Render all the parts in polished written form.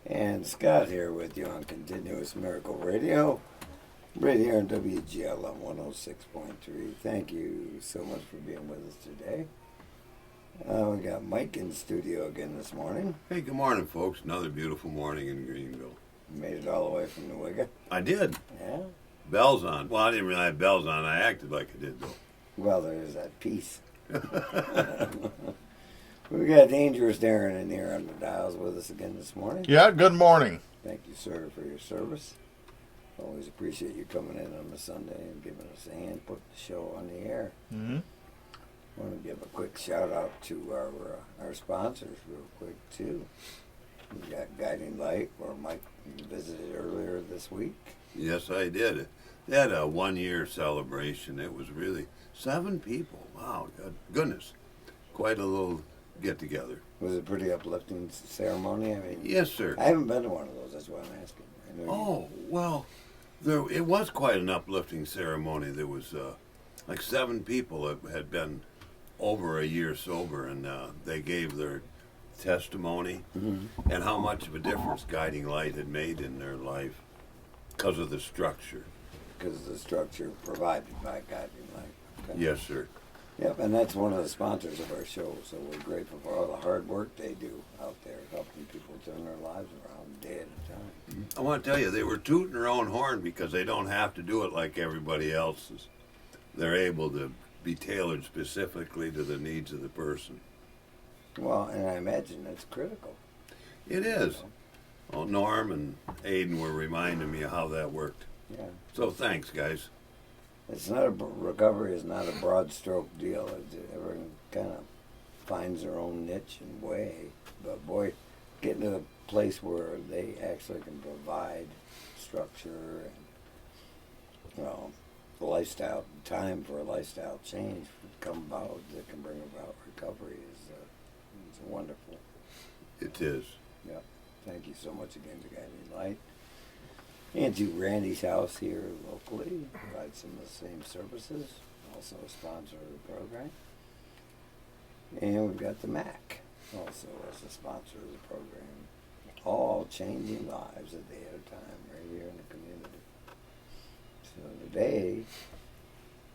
And Scott here with you on Continuous Miracle Radio, right here on WGL on 106.3. Thank you so much for being with us today. We got Mike in the studio again this morning. Hey, good morning, folks. Another beautiful morning in Greenville. Made it all the way from the Wigga. I did. Yeah. Bells on. Well, I didn't really have bells on. I acted like I did, though. Well, there's that piece. We got Dangerous Darren in here on the dials with us again this morning. Yeah, good morning. Thank you, sir, for your service. Always appreciate you coming in on a Sunday and giving us a hand, putting the show on the air. Mm-hmm. I want to give a quick shout out to our sponsors real quick, too. We got Guiding Light, where Mike visited earlier this week. Yes, I did. They had a 1-year celebration. It was really 7 people. Wow, goodness. Quite a little get-together. Was it a pretty uplifting ceremony? I mean, Yes, sir. I haven't been to one of those. That's why I'm asking. I know Oh, well, it was quite an uplifting ceremony. There was like 7 people that had been over a year sober, and they gave their testimony and how much of a difference Guiding Light had made in their life because of the structure. because of the structure provided by Guiding Light. Okay. Yes, sir. Yep, and that's one of the sponsors of our show, so we're grateful for all the hard work they do out there, helping people turn their lives around day at a time. I want to tell you, they were tooting their own horn because they don't have to do it like everybody else's. They're able to be tailored specifically to the needs of the person. Well, and I imagine that's critical. It is. Well, Norm and Aiden were reminding me of how that worked. Yeah. So thanks, guys. It's not recovery is not a broad stroke deal. Everyone kind of finds their own niche and way. But boy, getting to a place where they actually can provide structure and the lifestyle time for a lifestyle change come about that can bring about recovery is wonderful. It is. Yeah. Thank you so much again to Guiding Light. And to Randy's house here locally, provide some of the same services, also a sponsor of the program. And we've got the MAC, also as a sponsor of the program. All changing lives a day at a time right here in the community. So today,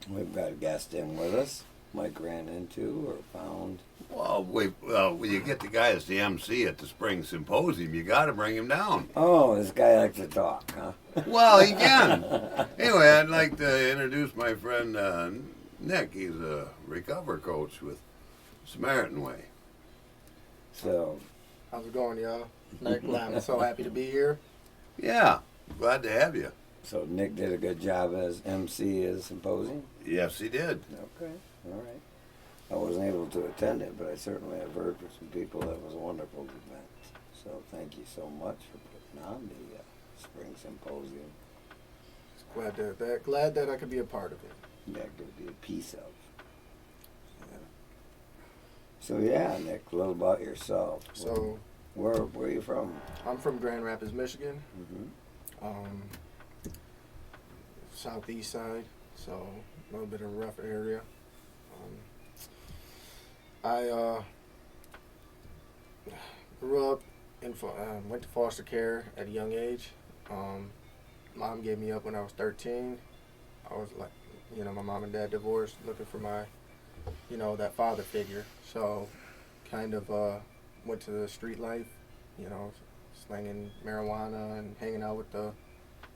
we've got a guest in with us Mike ran into or found. Well, when you get the guy that's the MC at the spring symposium, you got to bring him down. Oh, this guy likes to talk, huh? Well, he can. Anyway, I'd like to introduce my friend Nick. He's a recovery coach with Samaritan Way. So, How's it going, y'all? Nick, I'm so happy to be here. Yeah, glad to have you. so Nick did a good job as MC at the symposium? Yes, he did. Okay, all right. I wasn't able to attend it, but I certainly have heard from some people that it was a wonderful event. So thank you so much for putting on the spring symposium. Glad that I could be a part of it. Yeah, good to be a piece of. So yeah, Nick, a little about yourself. So Where are you from? I'm from Grand Rapids, Michigan, Mm-hmm. southeast side, so a little bit of a rough area. I grew up went to foster care at a young age. Mom gave me up when I was 13. I was like, my mom and dad divorced, looking for my, that father figure. So kind of went to the street life, slinging marijuana and hanging out with the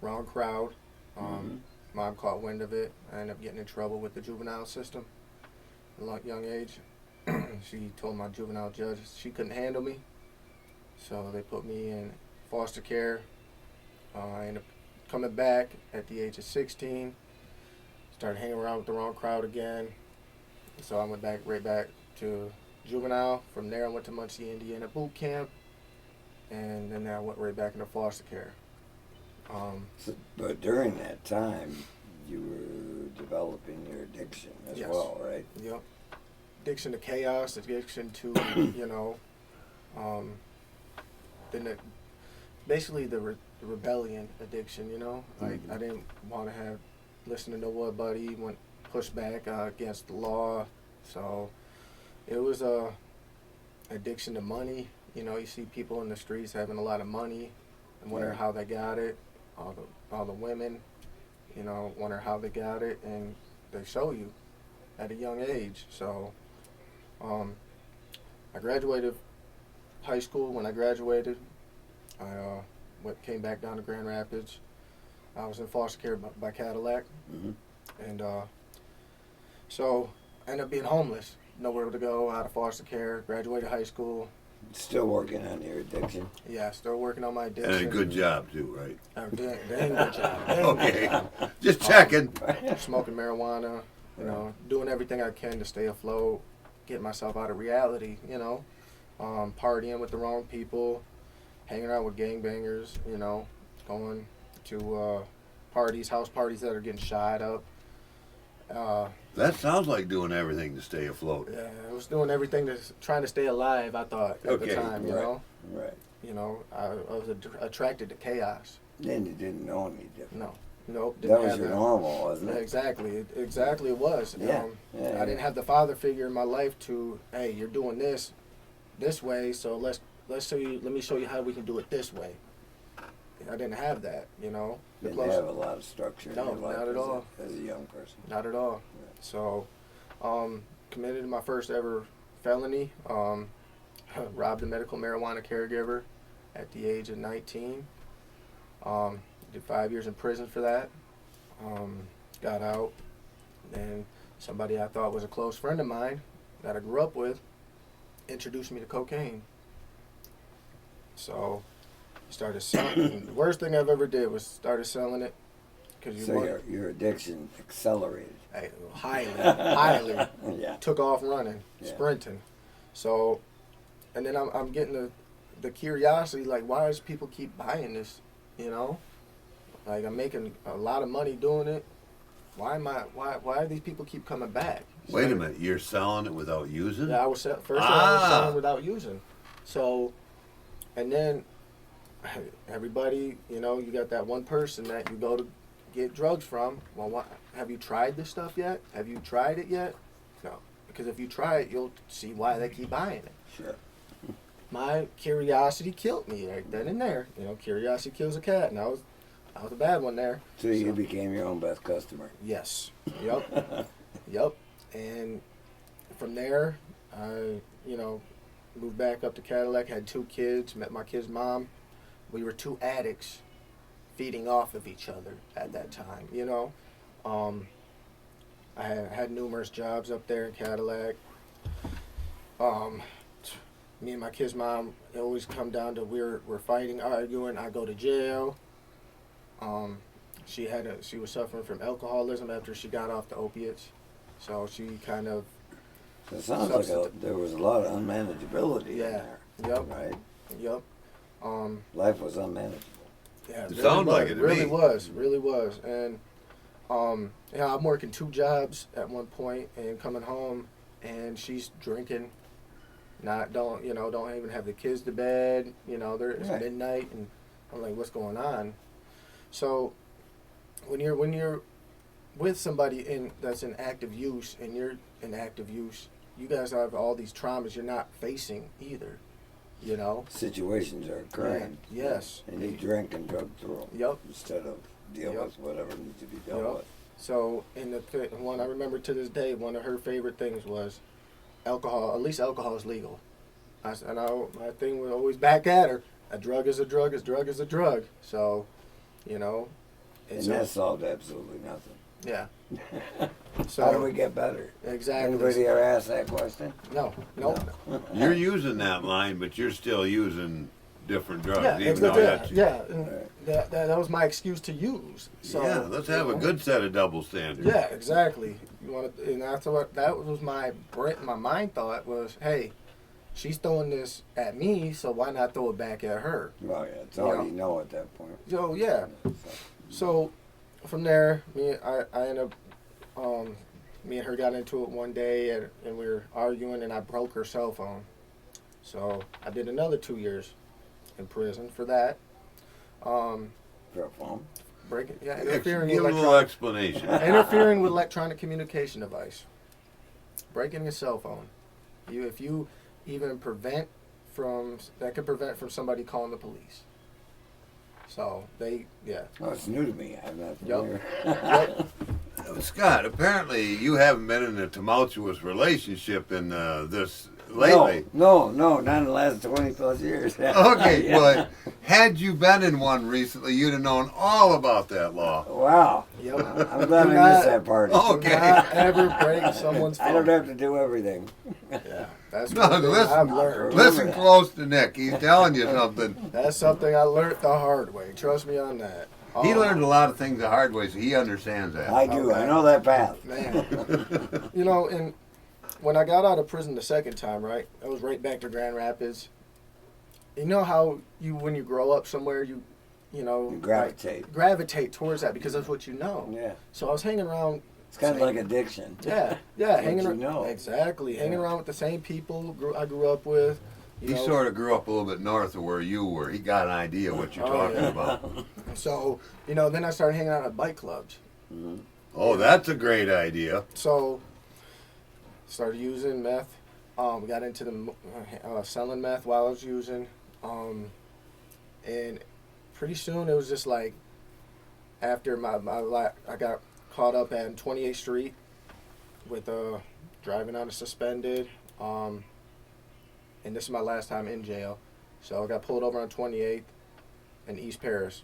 wrong crowd. Mom caught wind of it. I ended up getting in trouble with the juvenile system at a young age. She told my juvenile judge she couldn't handle me, so they put me in foster care. I ended up coming back at the age of 16, started hanging around with the wrong crowd again, so I went right back to juvenile. From there I went to Muncie, Indiana boot camp, and then I went right back into foster care. But during that time, you were developing your addiction as Yes. well, right? Yep. Addiction to chaos, addiction to, basically the rebellion addiction, Like, I didn't want to listen to nobody, went push back against the law. So it was addiction to money, You know, you see people in the streets having a lot of money and wonder Yeah. how they got it. All the women, you know, wonder how they got it, and they show you at a young age. So, I graduated high school. When I graduated, I came back down to Grand Rapids. I was in foster care by Cadillac, Mm-hmm. and so I ended up being homeless, nowhere to go, out of foster care. Graduated high school. Still working on your addiction. Yeah, still working on my addiction. And a good job too, right? Dang good job. Dang good Okay, job. just checking. Smoking marijuana, you know, doing everything I can to stay afloat, get myself out of reality, you know, partying with the wrong people, hanging out with gangbangers, you know, going to parties, house parties that are getting shot up. That sounds like doing everything to stay afloat. Yeah, I was doing everything trying to stay alive, I thought, at Okay, the time, you right. know. Right. You know, I was attracted to chaos. Then you didn't know any different. No, nope. That Didn't was have your that. normal, wasn't it? Exactly, exactly it was. Yeah, yeah, I didn't have the father figure in my life to, hey, you're doing this way, so let's show you. Let me show you how we can do it this way. I didn't have that, you know. The Didn't have a lot of structure in No, your life not at as all. as a young person. Not at all. So, committed my first ever felony. Robbed a medical marijuana caregiver at the age of 19. Did 5 years in prison for that. Got out. And somebody I thought was a close friend of mine that I grew up with introduced me to cocaine. So, started selling. The worst thing I've ever did was started selling it. Cause So your addiction accelerated. highly. Yeah. Took off running, Yeah. sprinting. So, and then I'm getting the curiosity, like, why does people keep buying this? You know, like I'm making a lot of money doing it. Why do these people keep coming back? Wait a minute, you're selling it without using? Yeah, I was I was selling Ah. without using. So, and then everybody, you know, you got that one person that you go to get drugs from. Well, have you tried this stuff yet? Have you tried it yet? No, because if you try it, you'll see why they keep buying it. Sure. My curiosity killed me right then and there. You know, curiosity kills a cat, and I was a bad one there. So you became your own best customer. Yes. Yep. Yep. And from there, I, you know, moved back up to Cadillac, had 2 kids, met my kid's mom. We were 2 addicts feeding off of each other at that time, you know. I had numerous jobs up there in Cadillac. Me and my kid's mom, it always come down to we're fighting, arguing, I go to jail. She was suffering from alcoholism after she got off the opiates. So she kind of So it sounds like there was a lot of unmanageability in Yeah. there. Yep. Right? Yep. Life was unmanageable. Yeah, It sounds like it to really me. really was. And yeah, I'm working 2 jobs at one point and coming home and she's drinking. Don't even have the kids to bed. You know, it's Right. midnight and I'm like, what's going on? So when you're with somebody that's in active use and you're in active use, you guys have all these traumas you're not facing either. You know. Situations are occurring. Yeah, yes. And you drink and drug through them. Yep. Instead of deal Yep. with whatever needs to be dealt Yep. with. So, and the one I remember to this day, one of her favorite things was alcohol. At least alcohol is legal. My thing was always back at her. A drug is a drug. A drug is a drug. So, you know. And that solved absolutely nothing. Yeah. So How do we get better? exactly. Anybody ever asked that question? No. Nope. You're using that line, but you're still using different drugs, Yeah. even though that's... Yeah. And Right. that was my excuse to use. So, yeah, let's have a good set of double standards. Yeah, exactly. And that's what that was my mind thought was, hey, she's throwing this at me, so why not throw it back at her? Well, yeah, it's all you know at that point. So yeah. So from there, I ended up, me and her got into it one day, and we were arguing, and I broke her cell phone. So I did another 2 years in prison for that. For a phone? Give a little explanation. Interfering with electronic communication device. Breaking your cell phone. If you even prevent from somebody calling the police. So yeah. Oh, it's new to me. I'm not Yep. familiar. Scott, apparently you haven't been in a tumultuous relationship in this lately. No, not in the last 20 plus years. Okay, Yeah. well, had you been in one recently, you'd have known all about that law. Wow. Yep. I'm glad I missed that party. Okay. Do not ever break someone's phone. I don't have to do everything. Yeah, that's No, one thing I've learned. listen close to Nick. He's telling you something. That's something I learned the hard way. Trust me on that. He learned a lot of things the hard way, so he understands that. I do. Okay. I know that path. Man. You know, and when I got out of prison the second time, right, I was right back to Grand Rapids. You know how when you grow up somewhere, you gravitate towards that because that's what you know. Yeah. So I was hanging around. It's kind of like addiction. Yeah, What hanging you around. know. Exactly, hanging Yeah. around with the same people I grew up with. He sort of grew up a little bit north of where you were. He got an idea what you're talking yeah. about. So, then I started hanging out at bike clubs. Mm-hmm. Oh, that's a great idea. So, started using meth. Got into the selling meth while I was using. And pretty soon it was just like, after I got caught up at 28th Street with driving on a suspended. And this is my last time in jail. So I got pulled over on 28th in East Paris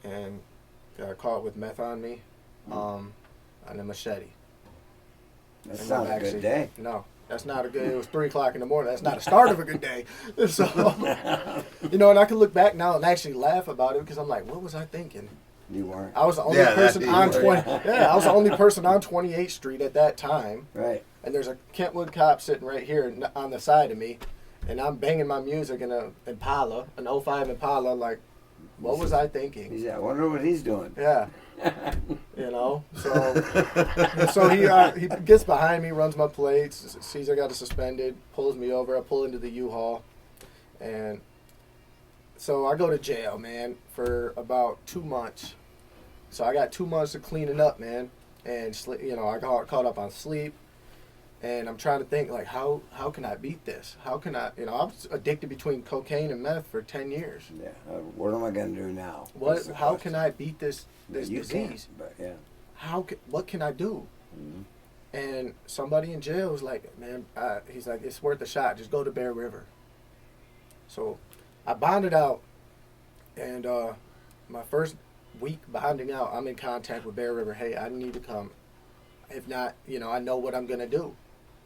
and got caught with meth on me and a machete. That's And not I'm a good day. No, that's not a good. It was 3 o'clock in the morning. That's not a start of a good day. So, and I can look back now and actually laugh about it because I'm like, what was I thinking? You weren't. I was the only Yeah, person you on were. 20. Yeah, I was the only person on 28th Street at that time. Right. And there's a Kentwood cop sitting right here on the side of me, and I'm banging my music in an Impala, an '05 Impala. Like, what was I thinking? I wonder what he's doing. Yeah. So he gets behind me, runs my plates, sees I got it suspended, pulls me over. I pull into the U-Haul, and so I go to jail, man, for about 2 months. So I got 2 months of cleaning up, man, and I got caught up on sleep, and I'm trying to think like how can I beat this? How can I? I was addicted between cocaine and meth for 10 years. Yeah. What am I going to do now? How can I beat this You disease? Can, but yeah. What can I do? Mm-hmm. And somebody in jail was like, man, he's like, it's worth a shot. Just go to Bear River. So I bonded out, and my first week bonding out, I'm in contact with Bear River. Hey, I need to come. If not, I know what I'm going to do.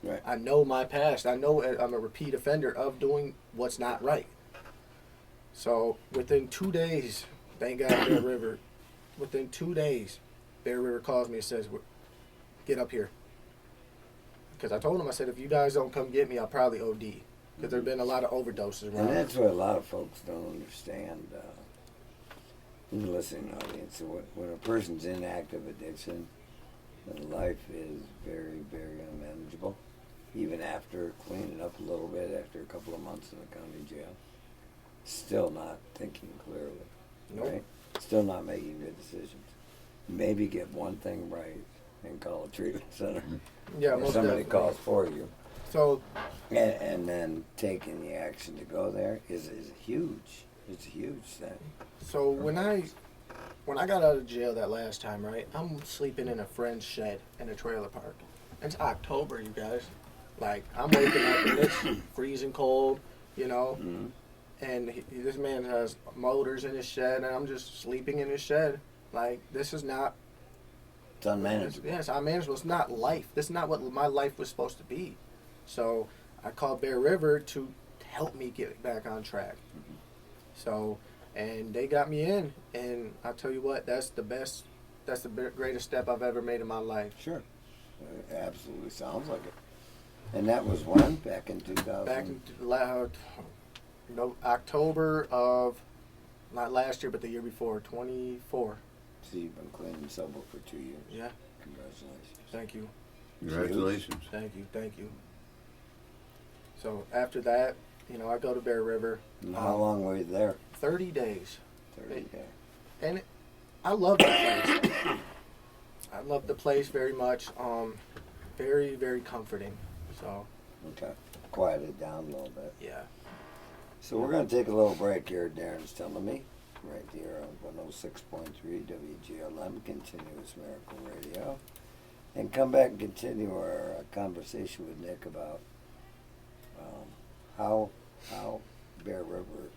Right. I know my past. I know I'm a repeat offender of doing what's not right. So within 2 days, thank God, Bear River, within 2 days, Bear River calls me and says, get up here. Because I told him, I said, if you guys don't come get me, I'll probably OD. Because there have been a lot of overdoses around. And that's what a lot of folks don't understand. In the listening audience, when a person's in active addiction, then life is very, very unmanageable. Even after cleaning up a little bit, after a couple of months in the county jail, still not thinking clearly, Nope. right? Still not making good decisions. Maybe get one thing right and call a treatment center. Yeah, or most somebody definitely. calls for you. So, And then taking the action to go there is huge. It's a huge thing. So when I got out of jail that last time, right, I'm sleeping in a friend's shed in a trailer park. It's October, you guys. Like, I'm waking up and it's freezing cold, Mm-hmm. and this man has motors in his shed, and I'm just sleeping in his shed. Like, this is not... It's unmanageable. Yes, unmanageable. It's not life. This is not what my life was supposed to be. So I called Bear River to help me get back on track. Mm-hmm. So, and they got me in, and I'll tell you what, that's the greatest step I've ever made in my life. Sure. It absolutely sounds like it. And that was when? Back in 2000? Back in October of, not last year, but the year before, 24. So you've been clean and sober for 2 years. Yeah. Congratulations. Thank you. Congratulations. Thank you. So after that, I go to Bear River. And how long were you there? 30 days. 30 days. And I love that place. I love the place very much. Very, very comforting. So, Okay. Quieted down a little bit. yeah. So we're going to take a little break here. Darren's telling me, right here on 106.3 WGLM, Continuous Miracle Radio. And come back and continue our conversation with Nick about how Bear River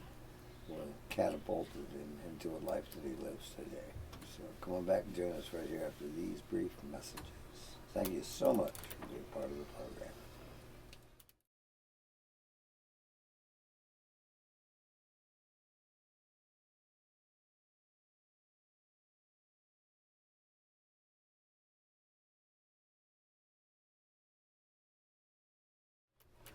was catapulted into a life that he lives today. So come on back and join us right here after these brief messages. Thank you so much for being part of the program.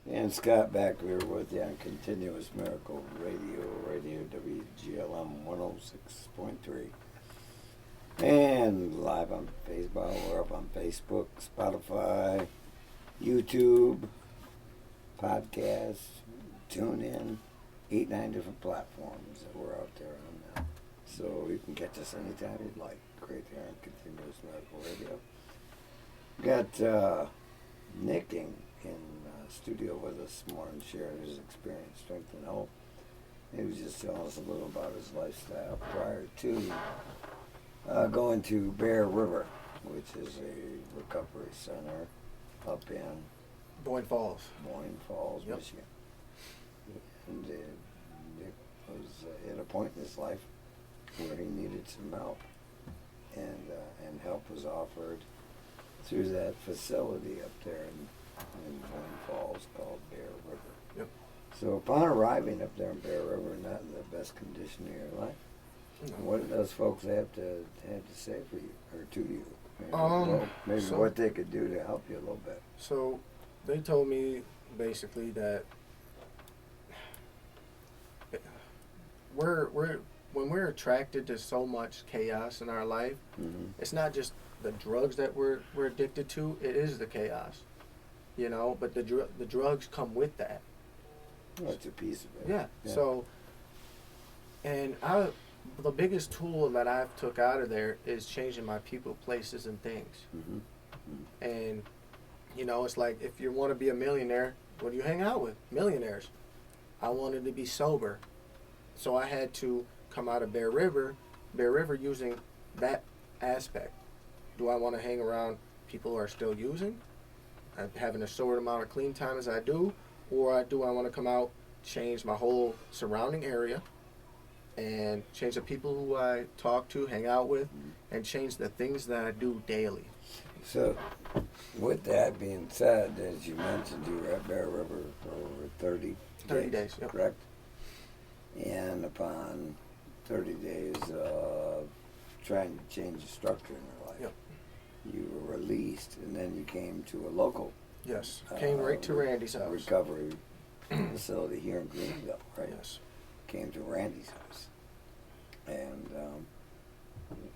And Scott back here with you on Continuous Miracle Radio WGLM 106.3. And live on Facebook, we're up on Facebook, Spotify, YouTube, podcasts, TuneIn, 8-9 different platforms that we're out there on now. So you can catch us anytime you'd like. Great there on Continuous Medical Radio. Got Nick in studio with us more and share his experience, strength, and hope. He was just telling us a little about his lifestyle prior to going to Bear River, which is a recovery center up in Boyne Falls, yep. Michigan. And Nick was at a point in his life where he needed some help, and help was offered through that facility up there in Boyne Falls called Bear River. Yep. So upon arriving up there in Bear River, not in the best condition of your life, what did those folks have to say for you or to you? Maybe what they could do to help you a little bit. So they told me basically that when we're attracted to so much chaos in our life, it's not just the drugs that we're addicted to, it is the chaos. You know, but the drugs come with that. Well, it's a piece of it. Yeah. So, and the biggest tool that I've took out of there is changing my people, places, and things. And, you know, it's like if you want to be a millionaire, what do you hang out with? Millionaires. I wanted to be sober. So I had to come out of Bear River using that aspect. Do I want to hang around people who are still using? Having a short amount of clean time as I do, or do I want to come out, change my whole surrounding area, and change the people who I talk to, hang out with, and change the things that I do daily. So, with that being said, as you mentioned, you were at Bear River for over 30 days, yep. Correct? And upon 30 days of trying to change the structure in your life, yep. You were released, and then you came to a local. Yes, came right to Randy's house. Recovery facility here in Greenville, right? Yes. Came to Randy's house. And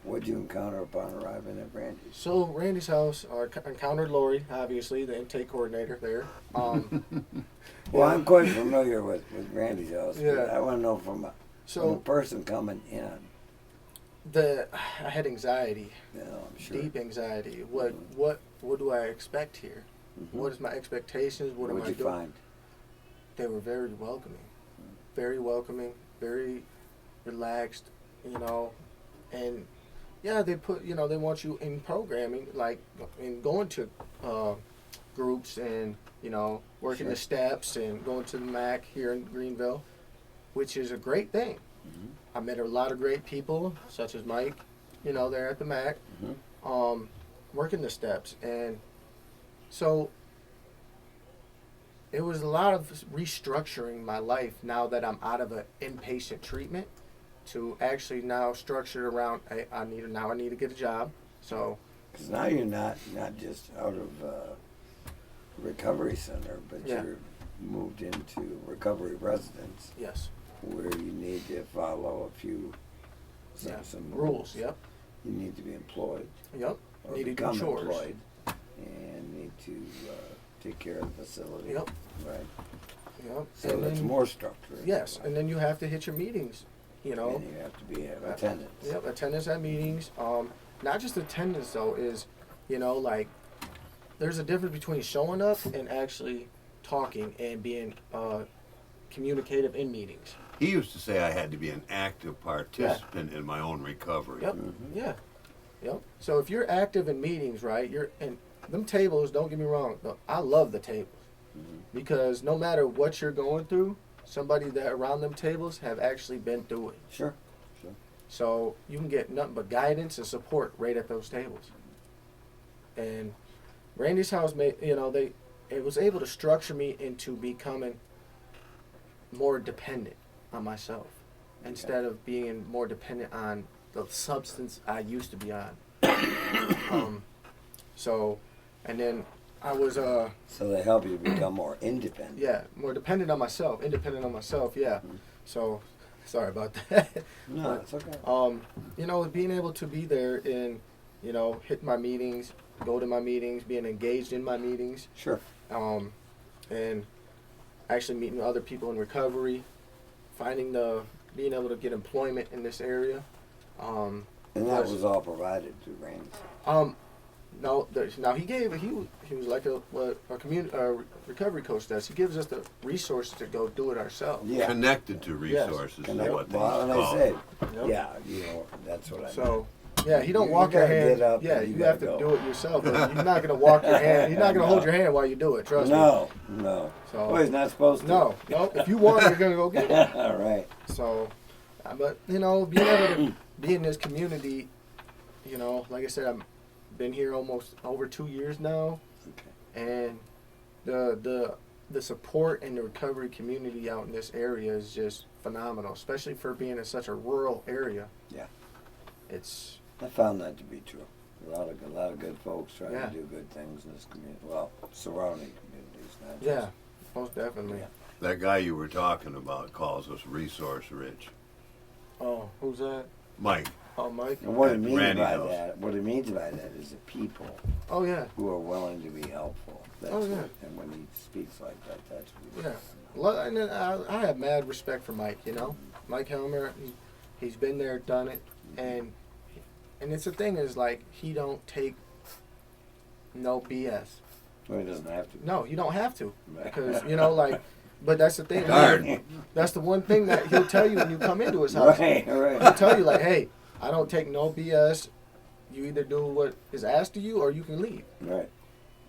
what did you encounter upon arriving at Randy's? So Randy's house, I encountered Lori, obviously, the intake coordinator there. Well, I'm quite familiar with Randy's house. Yeah. But I want to know from a person coming in. I had anxiety, Yeah, I'm sure. deep anxiety. What do I expect here? What is my expectations? What am I doing? What'd you find? They were very welcoming, very relaxed, you know, and yeah, they want you in programming, like in going to groups and, you know, working the steps and going to the MAC here in Greenville, which is a great thing. I met a lot of great people, such as Mike, you know, there at the MAC, working the steps. And so it was a lot of restructuring my life now that I'm out of an inpatient treatment to actually now structured around, hey, I need to get a job. So, because now you're not just out of recovery center, but you're moved into recovery residence. Yes. Where you need to follow a few some rules. Yep. You need to be employed. Yep. Or need to become do chores. employed, and need to take care of the facility. Yep. Right. Yep. So and it's then, more structured. Yes, and then you have to hit your meetings. You know. And you have to be attendance. Yep, attendance at meetings. Not just attendance though, is, you know, like there's a difference between showing up and actually talking and being communicative in meetings. He used to say I had to be an active participant in my own recovery. Yep. Yeah. Yep. So if you're active in meetings, right? You're and them tables. Don't get me wrong. I love the tables because no matter what you're going through, somebody that around them tables have actually been through it. Sure. So you can get nothing but guidance and support right at those tables. And Randy's house made it was able to structure me into becoming more dependent on myself instead of being more dependent on the substance I used to be on. And then I was So they help you become more independent. yeah, more dependent on myself, independent on myself, yeah. So sorry about that. No, it's okay. Being able to be there and, hit my meetings, go to my meetings, being engaged in my meetings, Sure. and actually meeting other people in recovery, being able to get employment in this area. And that was all provided through Randy's. No, he was like a recovery coach does. He gives us the resources to go do it ourselves. Yeah. Connected to resources is what they Well, and call I it. said, Yep. yeah, that's what I meant. So, yeah, he don't You walk your gotta hand. get up Yeah, and you you have to gotta go. do it yourself. But you're not gonna walk your hand. He's not gonna hold your hand while you do it. Trust me. No. So, Well, he's not supposed to. no. If you want, you're gonna go get it. All right. So, but being able to be in this community, like I said, I've been here almost over 2 years now, Okay. and the support and the recovery community out in this area is just phenomenal, especially for being in such a rural area. Yeah. It's I found that to be true. A lot of good folks trying Yeah. to do good things in this community. Well, surrounding communities, not yeah, just. most definitely. Yeah. That guy you were talking about calls us resource rich. Oh, who's that? Mike. Oh, Mike. And what it At means Randy by House. that, is the people Oh yeah, who are willing to be helpful. That's Oh, yeah. what, and when he speaks like that, that's what yeah. Well, and then I have mad respect for Mike. Mike Helmer. He's been there, done it, and it's the thing is like he don't take no BS. Well, he doesn't have to. No, you don't have to Right. because But that's the thing. Darn. That's the one thing that he'll tell you when you come into his house. Right, He'll right. tell you like, hey, I don't take no BS. You either do what is asked of you or you can leave. Right.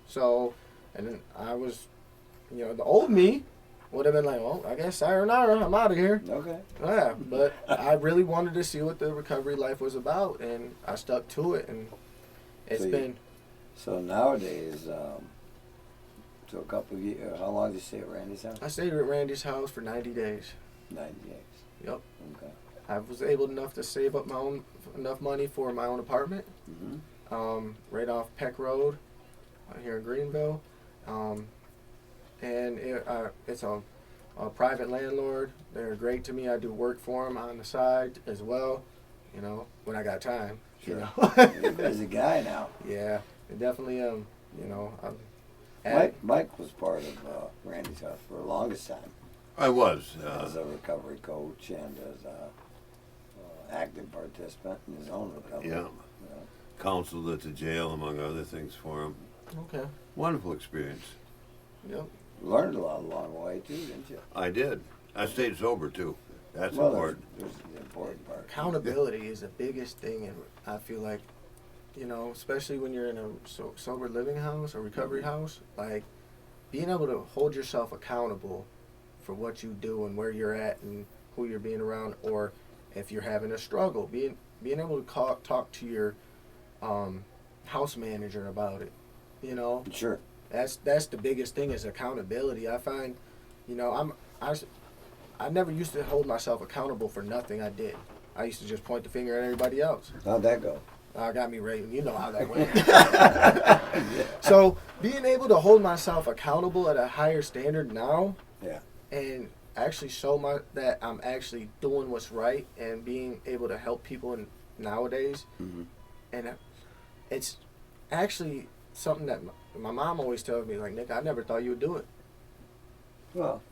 So, and then I was, the old me would have been like, well, I guess sayonara, I'm out of here. Okay. Yeah, but I really wanted to see what the recovery life was about, and I stuck to it, and it's been. So nowadays, so a couple of years, how long did you stay at Randy's house? I stayed at Randy's house for 90 days. 90 days. Yep. Okay. I was able enough to save up enough money for my own apartment, Mm-hmm. right off Peck Road, here in Greenville, and it's a private landlord. They're great to me. I do work for them on the side as well, when I got time. Sure. You're a busy guy now. Yeah, I definitely am. Mike was part of Randy's house for the longest time I was. as a recovery coach and as a active participant in his own recovery. Yeah. Counseled at the jail, among other things, for him. Okay. Wonderful experience. Yep. Learned a lot along the way too, didn't you? I did. I stayed sober too. That's Well, important. There's the important part. Accountability is the biggest thing, and I feel like, especially when you're in a sober living house or recovery house, like being able to hold yourself accountable for what you do and where you're at and who you're being around, or if you're having a struggle, being able to talk to your house manager about it. Sure. That's the biggest thing is accountability. I find, I never used to hold myself accountable for nothing I did. I used to just point the finger at everybody else. How'd that go? Got me right. You know how that went. So being able to hold myself accountable at a higher standard now, Yeah. and actually show that I'm actually doing what's right and being able to help people nowadays, Mm-hmm. and it's actually something that my mom always tells me, like, Nick, I never thought you would do it. Well,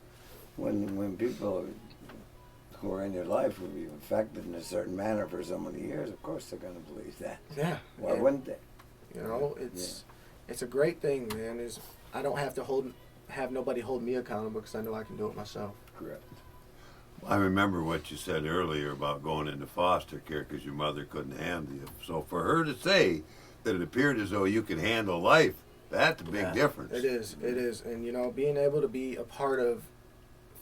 when people who are in your life will be affected in a certain manner for so many years, of course they're going to believe that. Yeah. Why And, wouldn't they? it's a great thing, man. I don't have to have nobody hold me accountable because I know I can do it myself. Correct. I remember what you said earlier about going into foster care because your mother couldn't handle you. So for her to say that it appeared as though you could handle life, that's a big difference. It is. And, you know, being able to be a part of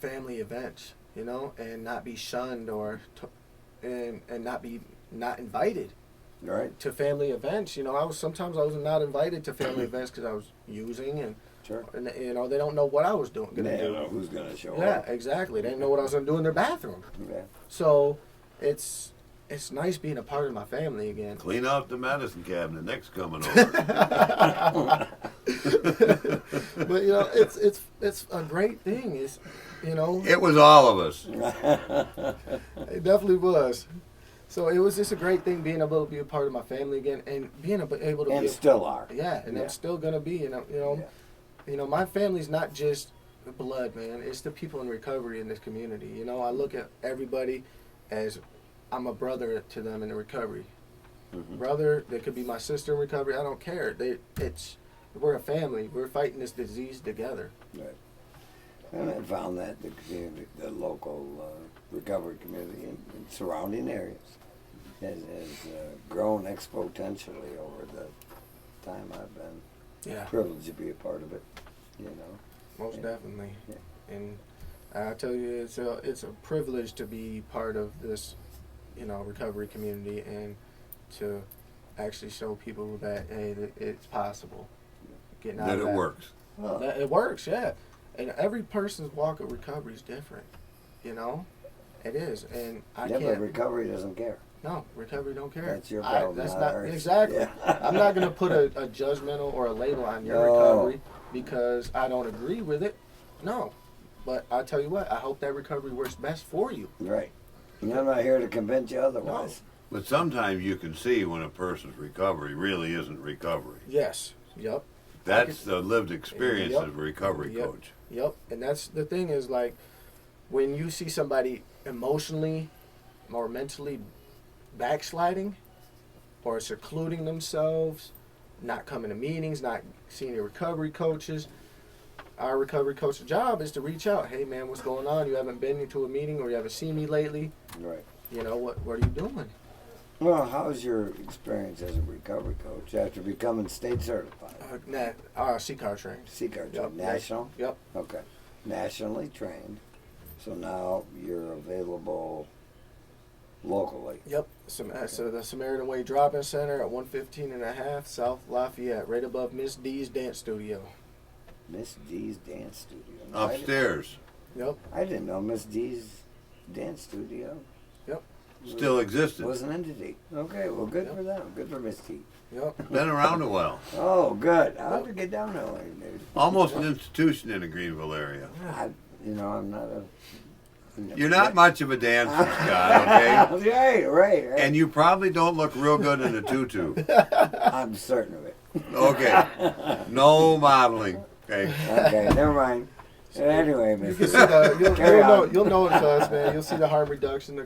family events, you know, and not be shunned or and not invited Right. to family events. You know, sometimes I was not invited to family events because I was using and Sure. you know, they don't know what I was gonna They don't do. know who's going to show Yeah, up. exactly. They didn't know what I was gonna do in their bathroom. Yeah. So it's nice being a part of my family again. Clean out the medicine cabinet next coming over. But you know, it's a great thing. It's, you know, It was all of us. it definitely was. So it was just a great thing being able to be a part of my family again, and being able to And be still are. yeah, and Yeah. I'm still gonna be. You know, Yeah. you know, my family's not just blood, man. It's the people in recovery in this community. You know, I look at everybody as I'm a brother to them in the recovery. Mhm. Brother, they could be my sister in recovery. I don't care. We're a family. We're fighting this disease together. Right. And I found that the community, the local recovery community in surrounding areas has grown exponentially over the time I've been Yeah, privileged to be a part of it. You know. most Yeah. definitely. Yeah. And I tell you, it's a privilege to be part of this, you know, recovery community and to actually show people that it's possible. Getting out That of it works. Well, That it works, yeah. And every person's walk of recovery is different. You know, it is, and I yeah, but can't. recovery doesn't care. No, recovery don't care. That's your problem, That's not not ours. exactly. Yeah. I'm not going to put a judgmental or a label on your No. recovery because I don't agree with it. No, but I tell you what, I hope that recovery works best for you. Right. And I'm not here to convince you otherwise. But sometimes you can see when a person's recovery really isn't recovery. Yes. Yep. That's the lived experience Yep. of a recovery Yep. coach. Yep. And that's the thing is like when you see somebody emotionally or mentally backsliding or secluding themselves, not coming to meetings, not seeing your recovery coaches. Our recovery coach's job is to reach out. Hey man, what's going on? You haven't been to a meeting or you haven't seen me lately. Right. You know, what are you doing? Well, how's your experience as a recovery coach after becoming state certified? C-card trained. CCAR Yep. trained. National? Yep. Okay. Nationally trained. So now you're available locally. Yep. So the Samaritan Way Drop-In Center at 115 and a half South Lafayette, right above Miss D's Dance Studio. Miss D's Dance Studio. Upstairs. Yep. I didn't know Miss D's Dance Studio Still existed. was an entity. Okay, well, good Yep. for them. Good for Miss T. Yep. Been around a while. Oh, good. I'll have to get down there later, maybe. Almost an institution in the Greenville area. I'm not a... You're not much of a dancer, Scott, okay? Right. And you probably don't look real good in a tutu. I'm certain of it. Okay. No modeling. Okay. Okay, never mind. Anyway, You Miss can see Carry on. you'll notice us, man. You'll see the harm reduction.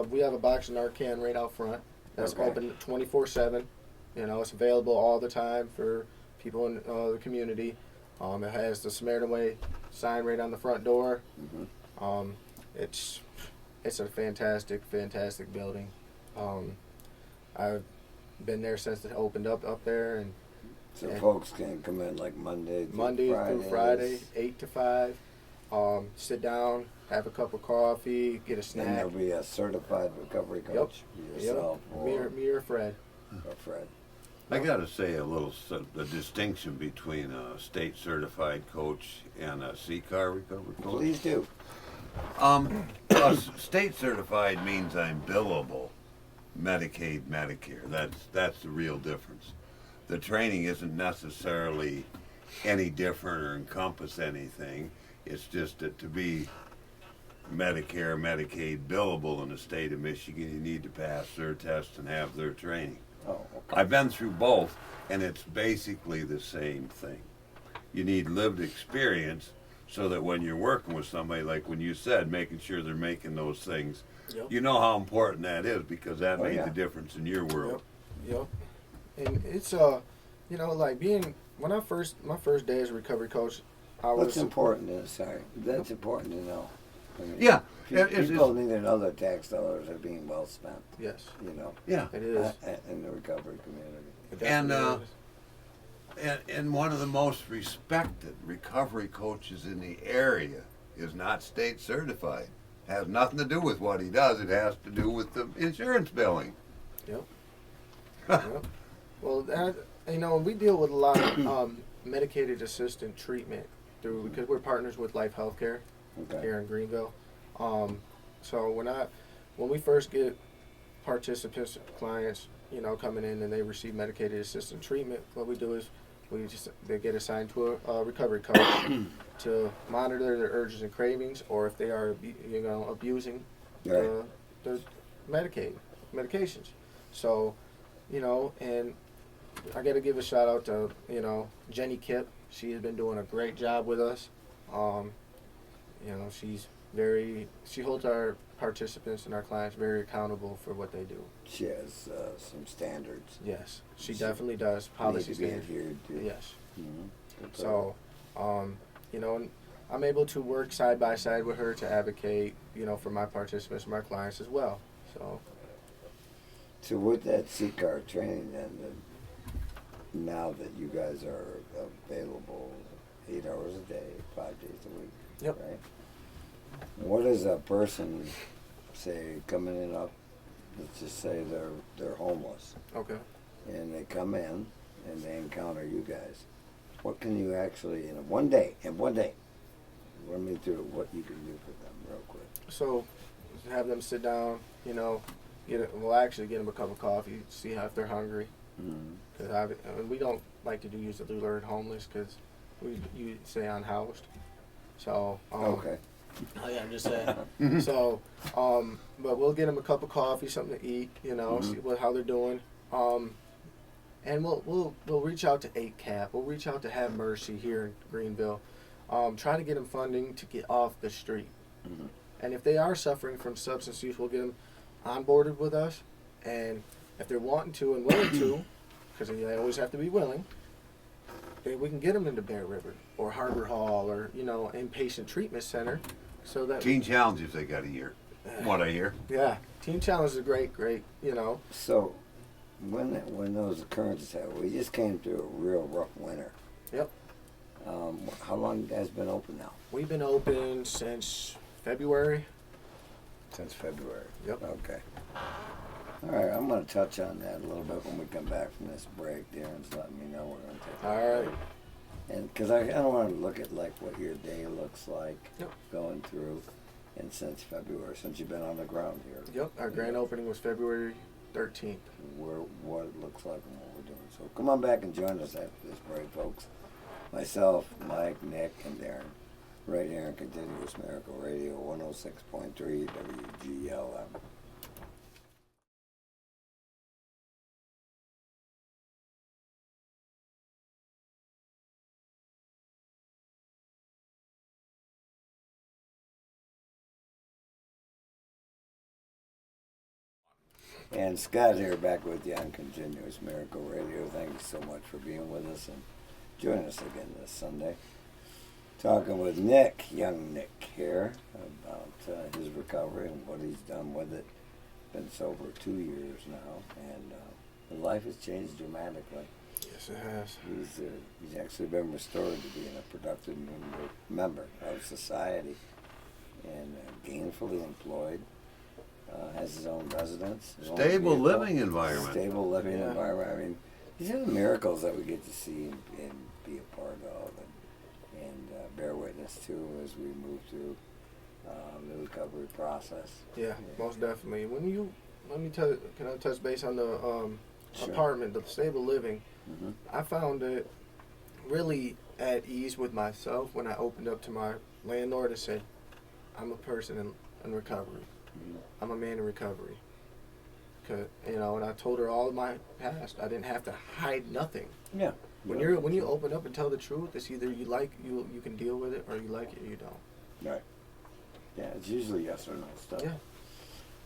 We have a box in our can right out front that's Okay. open 24/7. You know, it's available all the time for people in the community. It has the Samaritan Way sign right on the front door. Mhm. It's a fantastic building. I've been there since it opened up there, and So Yeah. folks can come in like Monday through Friday, 8 to 5. Sit down, have a cup of coffee, get a And snack. there'll be a certified recovery coach. Yourself Me or or Fred. Fred. I got to say the distinction between a state certified coach and a C-car recovery coach. Please do. State certified means I'm billable, Medicaid, Medicare. That's the real difference. The training isn't necessarily any different or encompass anything. It's just that to be Medicare, Medicaid billable in the state of Michigan, you need to pass their test and have their training. Oh, okay. I've been through both, and it's basically the same thing. You need lived experience so that when you're working with somebody, like when you said, making sure they're making those things, Yep. you know how important that is because that Oh, made yeah. the difference in your world. Yep. And it's you know, like my first day as a recovery coach, I What's was important is, sorry, that's important to know. I mean, Yeah, people need to know their tax dollars are being well spent. Yes, You know, yeah. it is. in the recovery community. It And definitely is. and one of the most respected recovery coaches in the area is not state certified. Has nothing to do with what he does. It has to do with the insurance billing. Yep. Yep. Well, that, we deal with a lot of medicated assistant treatment because we're partners with Life Healthcare Okay. here in Greenville. So when we first get participants, clients, coming in and they receive medicated assistant treatment, what we do is they get assigned to a recovery coach to monitor their urges and cravings, or if they are abusing Right. the medications. So, and I got to give a shout out to Jenny Kipp. She has been doing a great job with us. She holds our participants and our clients very accountable for what they do. She has some standards. Yes, she definitely does. Policy Need to be standards. adhered to. Yes. Mhm. So, and I'm able to work side by side with her to advocate, for my participants and my clients as well. So with that CCAR training, then now that you guys are available 8 hours a day, 5 days a week, Yep. right? What is a person, say, coming in up? Let's just say they're homeless, Okay. and they come in and they encounter you guys. What can you actually in one day? Run me through what you can do for them, real quick. So, have them sit down, actually get them a cup of coffee, see if they're hungry. Mm-hmm. Because we don't like to use the word homeless because you say unhoused. So, Okay. Oh yeah, I'm just saying. So, but we'll get them a cup of coffee, something to eat, see how they're doing. And we'll reach out to 8CAP. We'll reach out to Have Mercy here in Greenville. Try to get them funding to get off the street. Mm-hmm. And if they are suffering from substance use, we'll get them onboarded with us. And if they're wanting to and willing to, because they always have to be willing, we can get them into Bear River or Harbor Hall or inpatient treatment center, so that Teen challenges they got a year. What I hear. yeah, Teen Challenge is great. So, when those occurrences happen, we just came through a real rough winter. Yep. How long you guys been open now? We've been open since February. Since February. Yep. Okay. All right, I'm going to touch on that a little bit when we come back from this break. Darren's letting me know we're going to take All a right. break. And because I don't want to look at like what your day looks like Yep. going through, and since February, since you've been on the ground here. Yep. Our grand opening was February 13th. What it looks like and what we're doing. So come on back and join us after this break, folks. Myself, Mike, Nick, and Darren, right here on Continuous Miracle Radio 106.3 WGLM. And Scott here, back with you on Continuous Miracle Radio. Thank you so much for being with us and joining us again this Sunday. Talking with Nick, young Nick here, about his recovery and what he's done with it. Been sober 2 years now, and his life has changed dramatically. Yes, it has. He's actually been restored to being a productive member of society and gainfully employed. Has his own residence. His own Stable vehicle, living environment. Stable living environment. I mean, these are the miracles that we get to see and be a part of and bear witness to as we move through the recovery process. Yeah, most definitely. Can I touch base on the Sure. apartment, the stable living? Mm-hmm. I found it really at ease with myself when I opened up to my landlord and said, I'm a person in recovery. Mm-hmm. I'm a man in recovery. And I told her all of my past. I didn't have to hide nothing. Yeah. When you open up and tell the truth, it's either you can deal with it, or you like it or you don't. Right. Yeah, it's usually yes or no stuff. Yeah.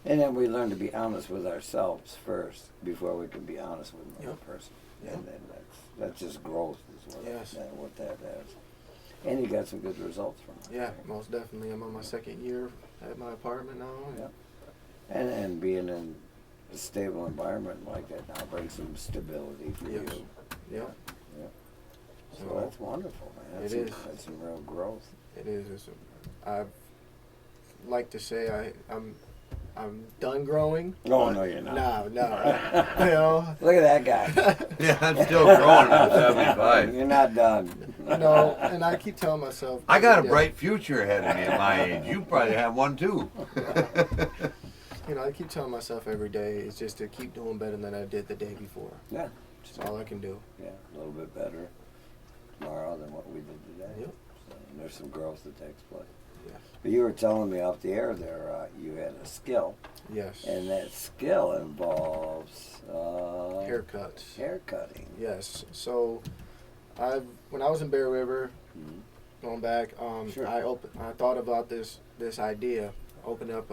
And then we learn to be honest with ourselves first before we can be honest with another Yep. person. Yep. And then that's just growth is what, Yes. what that is. And you got some good results from it. Yeah, most definitely. I'm on my second year at my apartment now. Yeah. And being in a stable environment like that now brings some stability for Yes. you. Yep. Yeah. So So that's wonderful, man. That's it is. That's some real growth. it is. I like to say I'm done growing. Oh, but no, you're not. No. You know, Look at that guy. Yeah, I'm still growing at 75. You're not done. no, and I keep telling myself. I got a every day, bright future ahead of me at my age. You probably have one too. You know, I keep telling myself every day is just to keep doing better than I did the day before. Yeah. That's all I can do. Yeah, a little bit better tomorrow than what we did today. Yep. So, and there's some growth that takes place. Yeah. But you were telling me off the air there, you had a skill, Yes. and that skill involves Haircuts. haircutting. Yes. So, when I was in Bear River, Mhm. going back, Sure. I thought about this idea, open up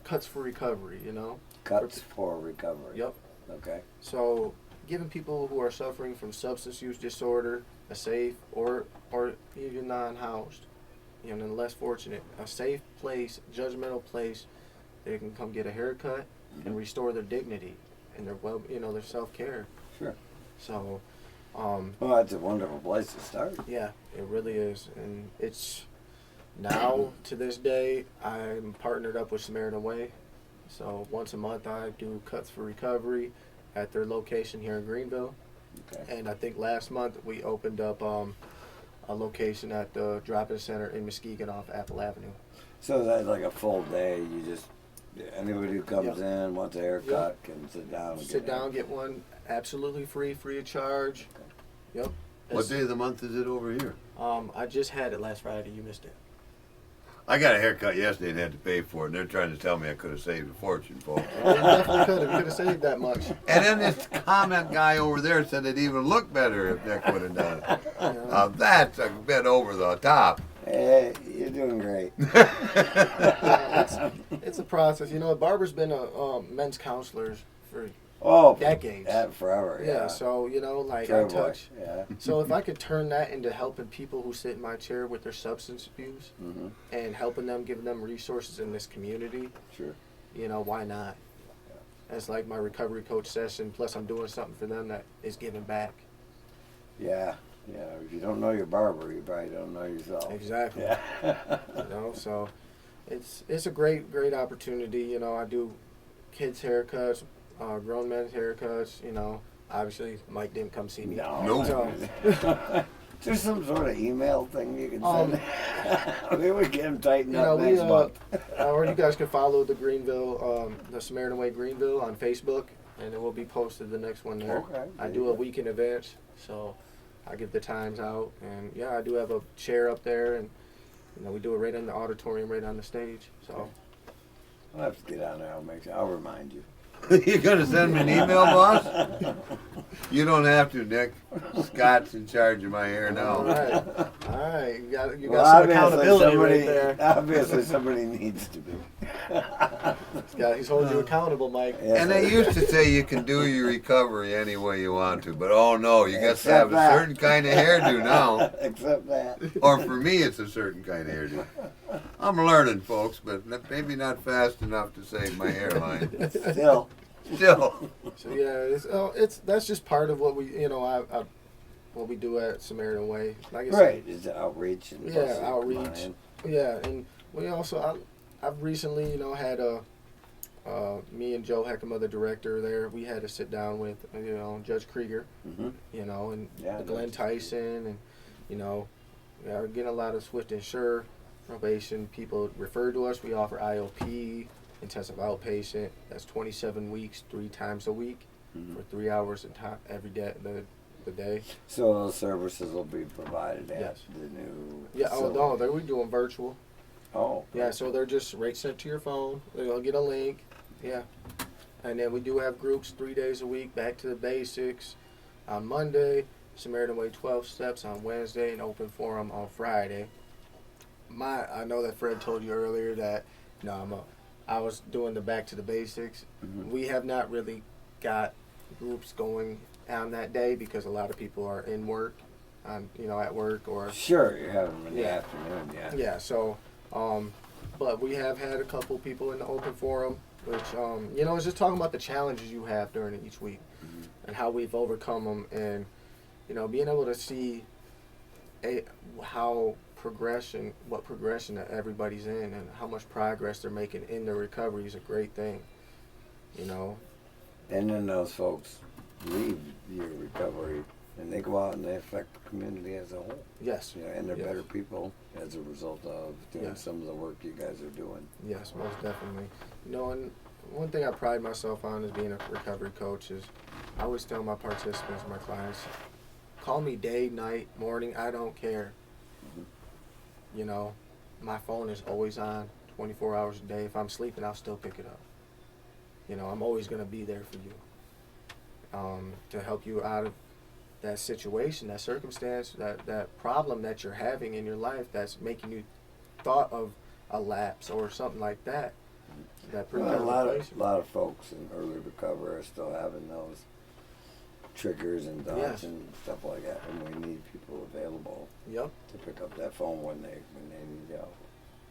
cuts for recovery. You know. Cuts for recovery. Yep. Okay. So, giving people who are suffering from substance use disorder a safe or even non-housed, you know, and less fortunate, a safe place, judgmental place, they can come get a haircut and restore their dignity and their their self-care. Sure. So, Well, that's a wonderful place to start. yeah, it really is, and it's now to this day I'm partnered up with Samaritan Way. So once a month I do cuts for recovery at their location here in Greenville. Okay. And I think last month we opened up a location at the drop-in center in Muskegon off Apple Avenue. So that's like a full day. You just anybody who comes Yep. in wants a haircut can sit down. And Sit get down, get one absolutely free of charge. Yep. What day of the month is it over here? I just had it last Friday. You missed it. I got a haircut yesterday and had to pay for it, and they're trying to tell me I could have saved a fortune, folks. You definitely could have. You could have saved that much. And then this comment guy over there said it even looked better if Nick would have done it. Yeah. That's a bit over the top. Hey, you're doing great. It's a process. You know, Barbara's been a men's counselor for Oh, decades. forever. Yeah, so, you know, like I Trailboy, touch. Yeah. So if I could turn that into helping people who sit in my chair with their substance abuse Mm-hmm. and helping them, giving them resources in this community, Sure. you know, why not? That's like my recovery coach session, plus I'm doing something for them that is giving back. Yeah. Yeah. If you don't know your barber, you probably don't know yourself. Exactly. Yeah. You know, so it's a great opportunity. You know, I do kids haircuts, grown men's haircuts. You know, obviously Mike didn't come see me. No. So, Is there some sort of email thing you can Um, send? Maybe we get him tightened you up know, next month. or you guys can follow the Greenville, the Samaritan Way Greenville on Facebook, and it will be posted the next one there. Okay. I do a week in advance, so I give the times out, and yeah, I do have a chair up there, and you know, we do it right in the auditorium, right on the stage. So I'll have to get on there. I'll remind you. You gonna send me an email, boss? You don't have to, Nick. Scott's in charge of my hair all now. right, you got Well, some obviously accountability right there. Obviously, somebody needs to be. He's holding you accountable, Mike. Yes, And they used to say you can do your recovery any way you want to, but oh no, you got to Except have a that. certain kind of hairdo now. Except that. Or for me, it's a certain kind of hairdo. I'm learning, folks, but maybe not fast enough to save my hairline. Still. Still. So yeah, that's just part of what we, you know, I what we do at Samaritan Way. Like I said, Right. Is the outreach and Yeah, plus outreach. mine. yeah, and we also I've recently, you know, had me and Joe Heckema, the director there, we had to sit down with, you know, Judge Krieger, Mhm. you know, and Yeah, Glenn that's- Tyson, and you know, we are getting a lot of Swift and Sure probation people refer to us. We offer IOP, intensive outpatient. That's 27 weeks, 3 times a week, Mhm. for 3 hours of time every day. The day. So those services will be provided at Yes. the new. Yeah. Oh facility. no, we're doing virtual. Oh. Yeah. So they're just right sent to your phone. They'll get a link. Yeah. And then we do have groups 3 days a week. Back to the basics on Monday. Samaritan Way 12 steps on Wednesday, and open forum on Friday. I know that Fred told you earlier that I was doing the back to the basics. Mhm. We have not really got groups going on that day because a lot of people are in work, at work or Sure, you have them in the Yeah. afternoon. Yeah. yeah. So but we have had a couple people in the open forum, which it's just talking about the challenges you have during each week and how we've overcome them, and being able to see what progression that everybody's in, and how much progress they're making in their recovery is a great thing. And then those folks leave your recovery and they go out and they affect the community as a whole. Yes. And they're Yes. better people as a result of doing Yes. some of the work you guys are doing. Yes, most definitely. And one thing I pride myself on as being a recovery coach is I always tell my participants, my clients, call me day, night, morning, I don't care. My phone is always on 24 hours a day. If I'm sleeping, I'll still pick it up. I'm always going to be there for you to help you out of that situation, that circumstance, that problem that you're having in your life that's making you thought of a lapse or something like that. Well, a lot of folks in early recovery are still having those triggers and thoughts Yes. and stuff like that, and we need people available Yep. to pick up that phone when they need help.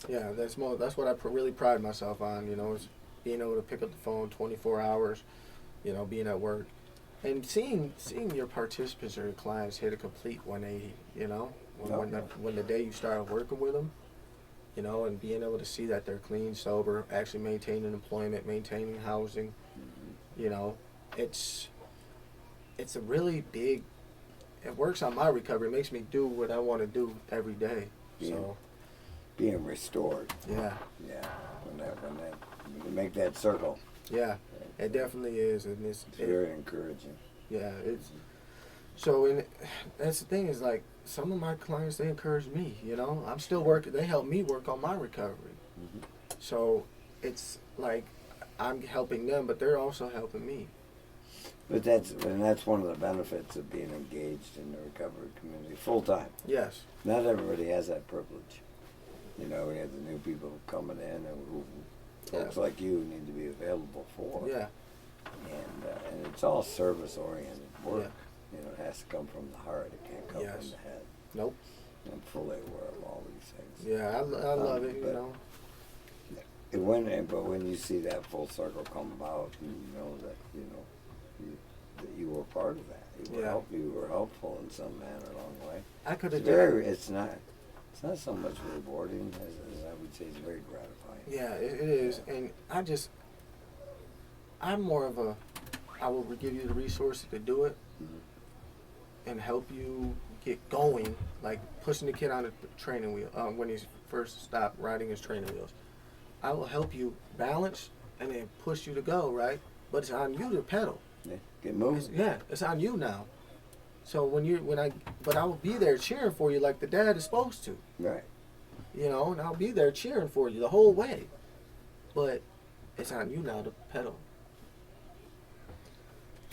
Yeah, that's what I really pride myself on. Is being able to pick up the phone 24 hours. Being at work, and seeing your participants or your clients hit a complete 180. When the day you start working with them, and being able to see that they're clean, sober, actually maintaining employment, maintaining housing. It's a really big. It works on my recovery. It makes me do what I want to do every day. So. Being restored. Yeah. Yeah. When you make that circle. Yeah, it definitely is, and it's very encouraging. Yeah, it's so, and that's the thing is like some of my clients, they encourage me. I'm still working. They help me work on my recovery. So it's like I'm helping them, but they're also helping me. But that's one of the benefits of being engaged in the recovery community full time. Yes. Not everybody has that privilege. We have the new people coming in and who folks like you need to be available for. Yeah. And it's all service oriented work. Yeah. It has to come from the heart. It can't come from the head. Nope. I'm fully aware of all these things. Yeah, I love it. But when you see that full circle come about, you know that that you were part of that. You were helpful in some manner along the way. I could have It's not so much rewarding as I would say it's very gratifying. Yeah, it is, and I'm more of I will give you the resources to do it and help you get going, like pushing the kid on the training wheel when he's first stopped riding his training wheels. I will help you balance and then push you to go, right? But it's on you to pedal. Yeah, get moving. It's on you now. So but I will be there cheering for you like the dad is supposed to. Right. And I'll be there cheering for you the whole way. But it's on you now to pedal.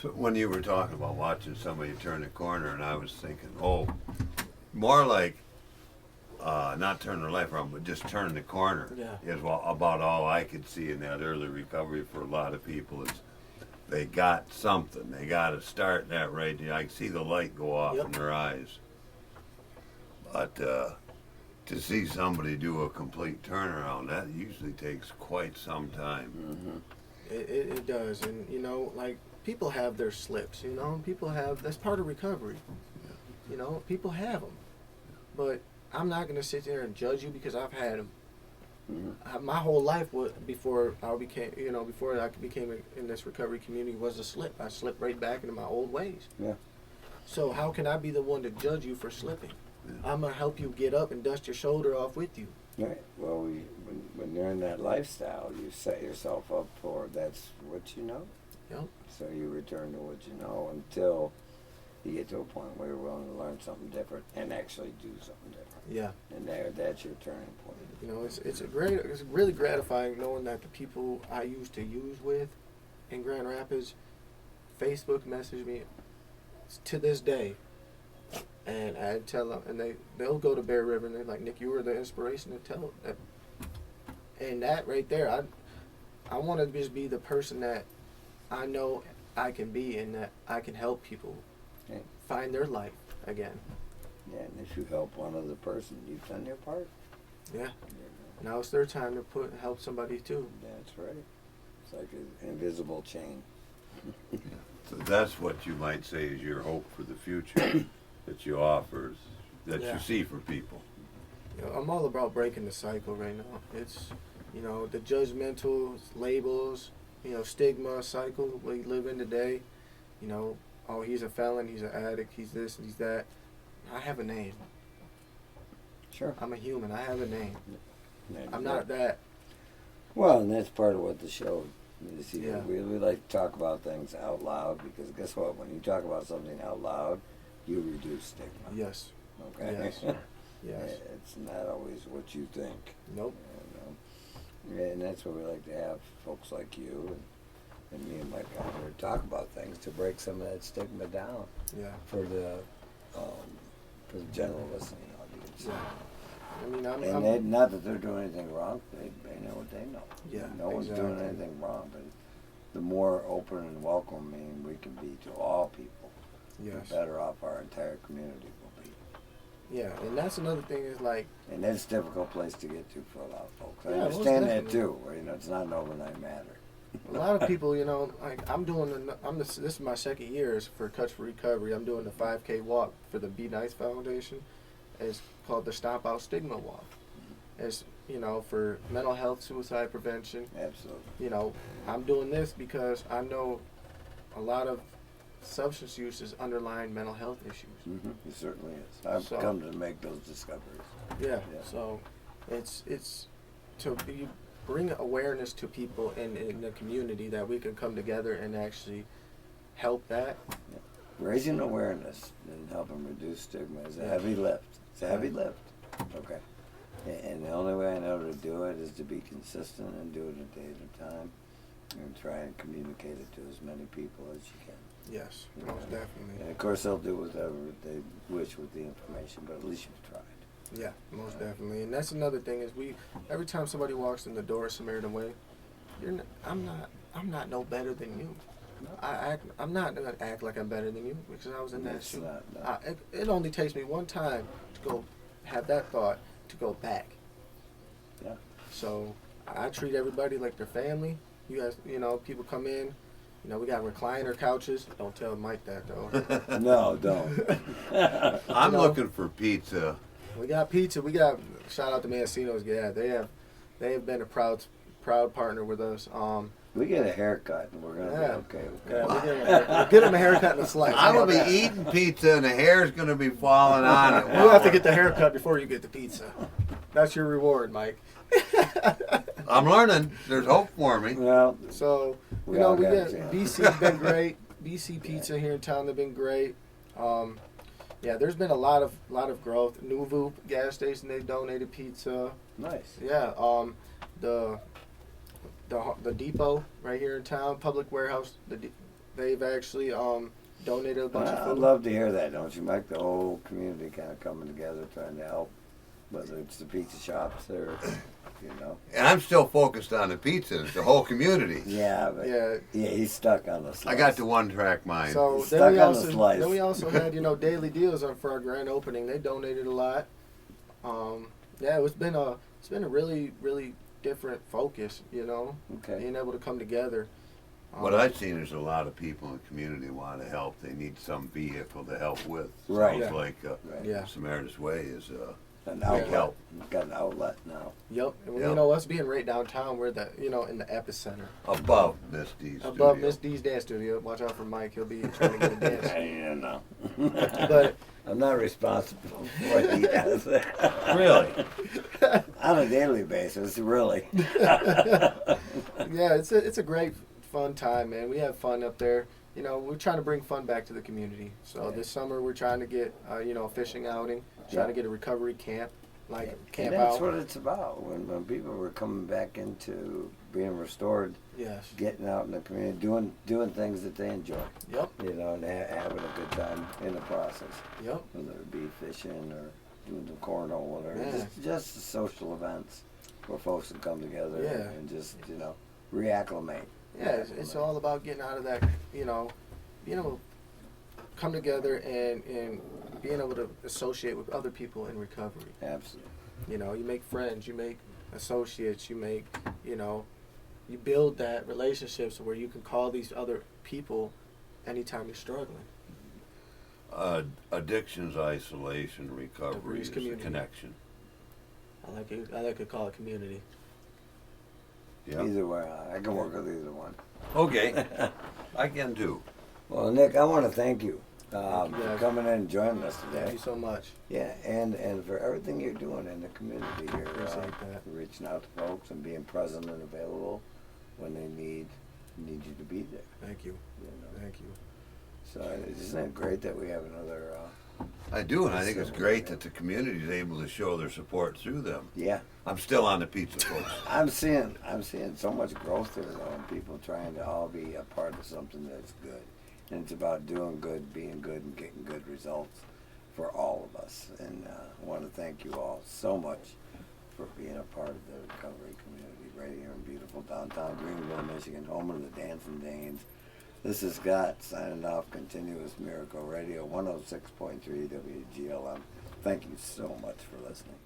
So when you were talking about watching somebody turn a corner, and I was thinking, more like not turn their life around, but just turn the corner. Yeah. Is about all I could see in that early recovery for a lot of people is they got something. They got to start that right. I can see the light go off in their eyes. But to see somebody do a complete turnaround, that usually takes quite some time. Mm-hmm. It does, and people have their slips. People have that's part of recovery. People have them, but I'm not gonna sit there and judge you because I've had them. My whole life before I became in this recovery community was a slip. I slipped right back into my old ways. Yeah. So how can I be the one to judge you for slipping? Yeah. I'm gonna help you get up and dust your shoulder off with you. Right. Well, when you're in that lifestyle, you set yourself up for that's what you know. Yep. So you return to what you know until you get to a point where you're willing to learn something different and actually do something different. Yeah. And that's your turning point. It's really gratifying knowing that the people I used to use with in Grand Rapids, Facebook message me to this day, and I tell them, and they'll go to Bear River and they're like, Nick, you were the inspiration to tell that, and that right there, I want to just be the person that I know I can be and that I can help people find their life again. Yeah, and if you help one other person, you've done your part. Yeah. Now it's their time to help somebody too. That's right. It's like an invisible chain. So that's what you might say is your hope for the future that you offer, that Yeah. you see for people. You know, I'm all about breaking the cycle right now. It's, you know, the judgmental labels, you know, stigma cycle we live in today. You know, oh, he's a felon, he's an addict, he's this, he's that. I have a name. Sure. I'm a human. I have a name. And I'm not that. Well, and that's part of what the show is. Yeah. We like to talk about things out loud because guess what? When you talk about something out loud, you reduce stigma. Yes. Okay. Yes. Yes. It's not always what you think. Nope. You know? And that's what we like to have folks like you and me and Mike out here talk about things to break some of that stigma down Yeah. for the general listening audience. Yeah. I mean, And they, not that they're doing anything wrong, they know what they know. Yeah, No one's doing exactly. anything wrong, but the more open and welcoming we can be to all people, yes. the better off our entire community will be. Yeah, and that's another thing is like, And that's a difficult place to get to for a lot of folks. I Yeah, most understand that definitely. too, where, you know, it's not an overnight matter. a lot of people, you know, like this is my second year is for Cuts for Recovery. I'm doing the 5K walk for the Be Nice Foundation. It's called the Stop Out Stigma Walk. It's, you know, for mental health, suicide prevention. Absolutely. You know, I'm doing this because I know a lot of substance use is underlying mental health issues. Mm-hmm. It certainly is. I've So- come to make those discoveries. Yeah. Yeah. So it's to bring awareness to people in the community that we can come together and actually help that. Raising awareness and helping reduce stigma is a heavy lift. It's a heavy lift. Okay. And the only way I know to do it is to be consistent and do it a day at a time and try and communicate it to as many people as you can. Yes, Yeah. most definitely. And of course they'll do whatever they wish with the information, but at least you've tried. Yeah, most definitely. And that's another thing is every time somebody walks in the door of Samaritan Way, I'm not no better than you. I'm not gonna act like I'm better than you because I was in that That's shoe. not- It only takes me one time to go have that thought to go back. Yeah. So I treat everybody like their family. You guys, you know, people come in. You know, we got recliner couches. Don't tell Mike that though. No, don't. I'm You know? looking for pizza. We got pizza. We got shout out to Mancino's. Yeah, they have been a proud partner with us. We get a haircut and we're gonna Yeah. be okay with Yeah, that. we'll get him a haircut and a slice. I'm How gonna about be that? eating pizza and the hair's gonna be falling on it. You have to get the haircut before you get the pizza. That's your reward, Mike. I'm learning. There's hope for me. Well, So, We you know, all we got got a chance. BC's been great. BC Pizza here in town, they've been great. Yeah, there's been a lot of growth. Nuvu gas station, they donated pizza. nice. Yeah, the depot right here in town, public warehouse, they've actually donated a bunch of I'd food. love to hear that, don't you, Mike? The whole community kind of coming together, trying to help, whether it's the pizza shops or, you know. And I'm still focused on the pizza. It's the whole community. Yeah, but Yeah. he's stuck on the slice. I got the one-track mind. So Stuck on the slice. then we also had daily deals for our grand opening. They donated a lot. Yeah, it's been a really really different focus. Okay. Being able to come together. What I've seen is a lot of people in the community want to help. They need some vehicle to help with. Right. Sounds Yeah. like Right. Yeah. Samaritan's Way is An big outlet. help. We've got an outlet now. Yep. And Yep. us being right downtown, we're in the epicenter. Above Miss D's Above studio. Miss D's dance studio. Watch out for Mike. He'll be trying to get a dance. You know. But I'm not responsible for what he does. Really? On a daily basis, really. yeah, it's a great fun time, man. We have fun up there. We're trying to bring fun back to the community. So Yeah. this summer we're trying to get a fishing outing, trying to get a recovery camp, like camp and that's out. what it's about. When people were coming back into being restored, Yes. getting out in the community, doing things that they enjoy, Yep. and having a good time in the process, Yep. whether it be fishing or doing the cornhole or Yeah. just the social events where folks can come together Yeah. and just reacclimate. Yeah, it's all about getting out of that, being able to come together and being able to associate with other people in recovery. Absolutely. You make friends, you make associates, you make, you know, you build that relationships where you can call these other people anytime you're struggling. Addictions, isolation, recovery is a community. connection. I like to call it community. Yeah. Either way, I can work with either one. Okay. I can too. Well, Nick, I want to thank you Thank you, for guys. coming in and joining us Thank today. you so much. Yeah, and for everything you're doing in the community here, Appreciate that. reaching out to folks and being present and available when they need you to be there. Thank you. You know? Thank you. So isn't it great that we have another? I do, and I think it's great that the community is able to show their support through them. Yeah, I'm still on the pizza, folks. I'm seeing so much growth there though, and people trying to all be a part of something that's good, and it's about doing good, being good, and getting good results for all of us. And I want to thank you all so much for being a part of the recovery community right here in beautiful downtown Greenville, Michigan, home of the Dancing Danes. This is Scott signing off Continuous Miracle Radio 106.3 WGLM. Thank you so much for listening.